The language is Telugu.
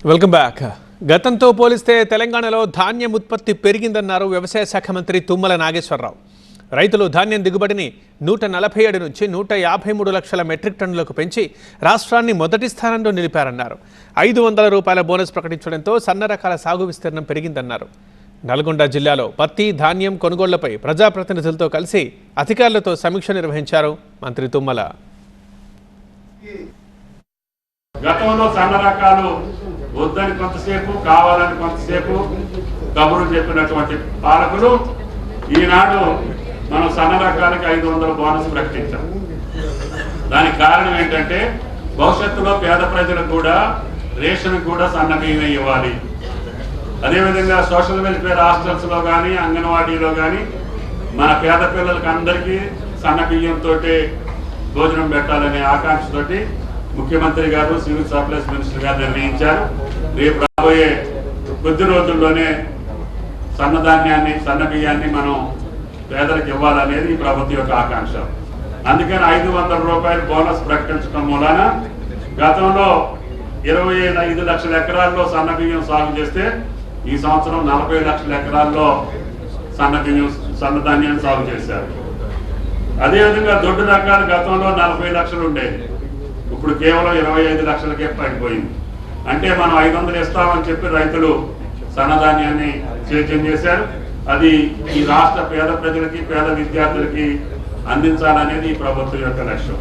Welcome back. గతంతో పోలిస్తే తెలంగాణలో ధాన్యం ఉత్పత్తి పెరిగిందన్నారు వ్యవసాయ శాఖ మంత్రి తుమ్మల నాగేశ్వరరావు. రైతులు ధాన్యం దిగుబడిని 147 నుంచి 153 లక్షల మెట్రిక్ టన్నులకు పెంచి రాష్ట్రాన్ని మొదటి స్థానంలో నిలిపారన్నారు. 500 రూపాయల బోనస్ ప్రకటించడంతో సన్న రకాల సాగు విస్తీర్ణం పెరిగిందన్నారు. నల్గొండ జిల్లాలో పత్తి ధాన్యం కొనుగోళ్లపై ప్రజాప్రతినిధులతో కలిసి అధికారులతో సమీక్ష నిర్వహించారు మంత్రి తుమ్మల. గతంలో సన్న రకాలు వద్దని కొంతసేపు, కావాలని కొంతసేపు కబురు చెప్పినటువంటి పాలకులు ఈనాడు మనం సన్న రకాలకి 500 బోనస్ ప్రకటించాం. దానికి కారణం ఏంటంటే భవిష్యత్తులో పేద ప్రజలకు కూడా రేషన్ కూడా సన్న బియ్యం ఇవ్వాలి. అదేవిధంగా సోషల్ వెల్ఫేర్ హాస్టల్స్లో కానీ అంగన్వాడీలో కానీ మన పేద పిల్లలకి అందరికీ సన్న బియ్యంతో భోజనం పెట్టాలనే ఆకాంక్షతోటి ముఖ్యమంత్రి గారు, సివిల్ సప్లైస్ మినిస్టర్ గారు నిర్ణయించారు. రేపు రాబోయే కొద్ది రోజుల్లోనే సన్నధాన్యాన్ని, సన్న బియ్యాన్ని మనం పేదలకు ఇవ్వాలనేది ఈ ప్రభుత్వం యొక్క ఆకాంక్ష. అందుకని 500 రూపాయలు బోనస్ ప్రకటించడం మూలాన గతంలో 25 లక్షల ఎకరాల్లో సన్న బియ్యం సాగు చేస్తే ఈ సంవత్సరం 40 లక్షల ఎకరాల్లో సన్నధాన్యాన్ని సాగు చేశారు. అదేవిధంగా దొడ్డు రకాలు గతంలో 40 లక్షలు ఉండేది, ఇప్పుడు కేవలం 25 లక్షలకే పడిపోయింది. అంటే మనం 500 ఇస్తామని చెప్పి రైతులు సన్నధాన్యాన్ని సేద్యం చేశారు. అది ఈ రాష్ట్ర పేద ప్రజలకి, పేద విద్యార్థులకి అందించాలనేది ఈ ప్రభుత్వం యొక్క లక్ష్యం.